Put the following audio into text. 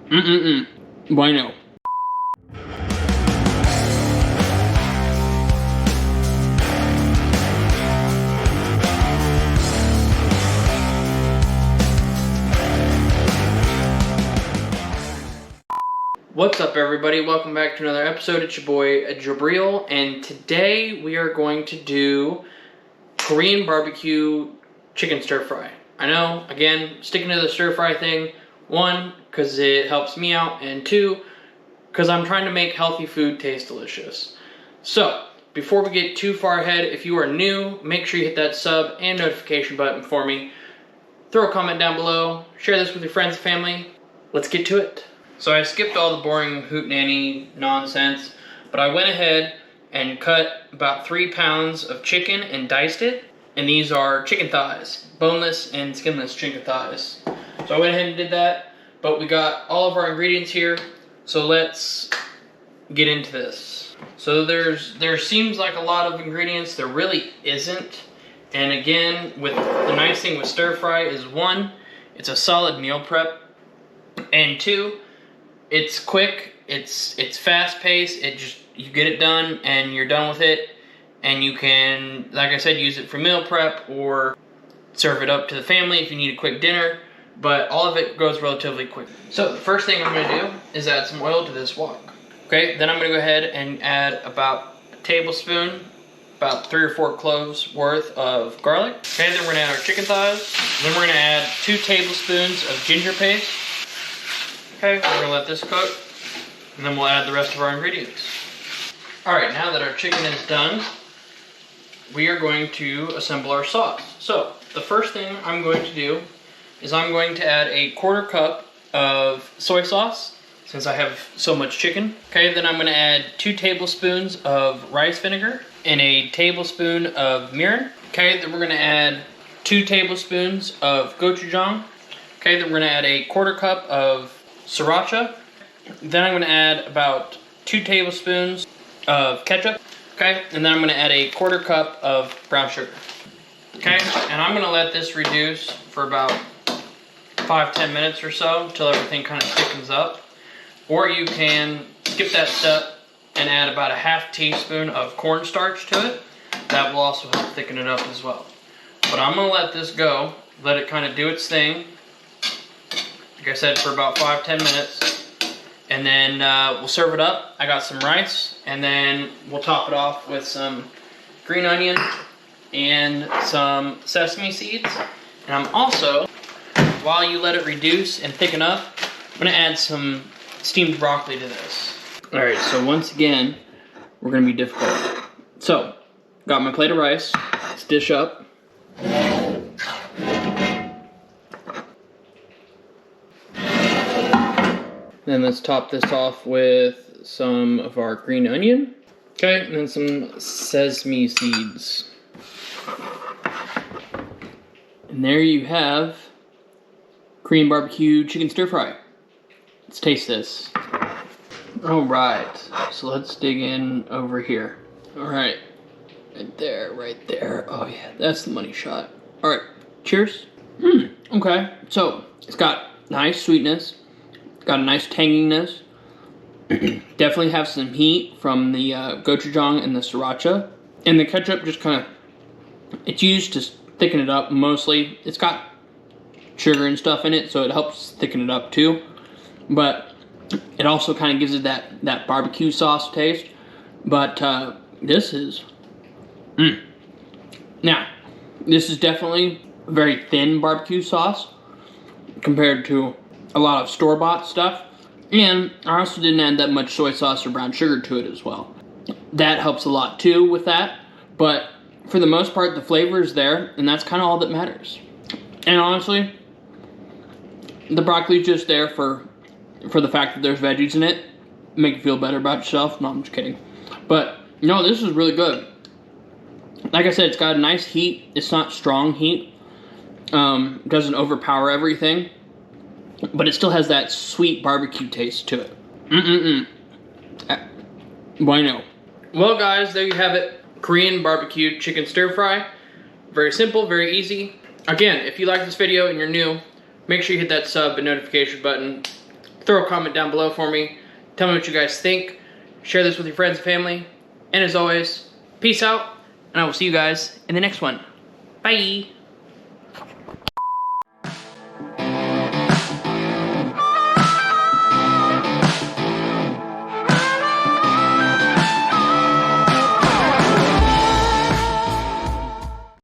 Bueno. What's up, everybody? Welcome back to another episode. It's your boy Jabril, and today we are going to do Korean barbecue chicken stir fry. I know, again, sticking to the stir fry thing. One, because it helps me out, and two, because I'm trying to make healthy food taste delicious. So, before we get too far ahead, if you are new, make sure you hit that sub and notification button for me. Throw a comment down below. Share this with your friends and family. Let's get to it. So I skipped all the boring hootenanny nonsense, but I went ahead and cut about 3 pounds of chicken and diced it. And these are chicken thighs, boneless and skinless chicken thighs. So I went ahead and did that, but we got all of our ingredients here. So let's get into this. So there seems like a lot of ingredients, there really isn't. And again, with the nice thing with stir fry is one, it's a solid meal prep, and two, it's quick, it's fast paced, you get it done and you're done with it, and you can, like I said, use it for meal prep or serve it up to the family if you need a quick dinner, but all of it goes relatively quick. So the first thing I'm going to do is add some oil to this wok. Okay, then I'm going to go ahead and add about a tablespoon, about 3 or 4 cloves worth of garlic. Okay, then we're going to add our chicken thighs. Then we're going to add 2 tablespoons of ginger paste. Okay, we're going to let this cook, and then we'll add the rest of our ingredients. Alright, now that our chicken is done, we are going to assemble our sauce. So, the first thing I'm going to do is I'm going to add a 1/4 cup of soy sauce, since I have so much chicken. Okay, then I'm going to add 2 tablespoons of rice vinegar and a tablespoon of mirin. Okay, then we're going to add 2 tablespoons of gochujang. Okay, then we're going to add a 1/4 cup of sriracha. Then I'm going to add about 2 tablespoons of ketchup. Okay, and then I'm going to add a 1/4 cup of brown sugar. Okay, and I'm going to let this reduce for about 5-10 minutes or so until everything kind of thickens up. Or you can skip that step and add about a 1/2 teaspoon of cornstarch to it. That will also help thicken it up as well. But I'm going to let this go, let it kind of do its thing. Like I said, for about 5-10 minutes, and then we'll serve it up. I got some rice, and then we'll top it off with some green onion and some sesame seeds. And I'm also, while you let it reduce and thicken up, I'm going to add some steamed broccoli to this. Alright, so once again, we're going to be difficult. So, got my plate of rice. Let's dish up. Then let's top this off with some of our green onion. Okay, and then some sesame seeds. And there you have Korean barbecue chicken stir fry. Let's taste this. Alright, so let's dig in over here. Alright, right there. Oh yeah, that's the money shot. Alright, cheers. Okay, so it's got nice sweetness. Got a nice tanginess. Definitely have some heat from the gochujang and the sriracha. And the ketchup just kind of, it's used to thicken it up mostly. It's got sugar and stuff in it, so it helps thicken it up too. But it also kind of gives it that barbecue sauce taste. But this is, Now, this is definitely a very thin barbecue sauce compared to a lot of store-bought stuff, and I also didn't add that much soy sauce or brown sugar to it as well. That helps a lot too with that, but for the most part the flavor is there, and that's kind of all that matters. And honestly, the broccoli's just there for the fact that there's veggies in it, make you feel better about yourself. No, I'm just kidding. But no, this is really good. Like I said, it's got a nice heat. It's not strong heat. Doesn't overpower everything. But it still has that sweet barbecue taste to it. Bueno. Well guys, there you have it. Korean barbecue chicken stir fry. Very simple, very easy. Again, if you like this video and you're new, make sure you hit that sub and notification button. throw a comment down below for me. Tell me what you guys think. Share this with your friends and family. And as always, peace out, and I will see you guys in the next one. Bye.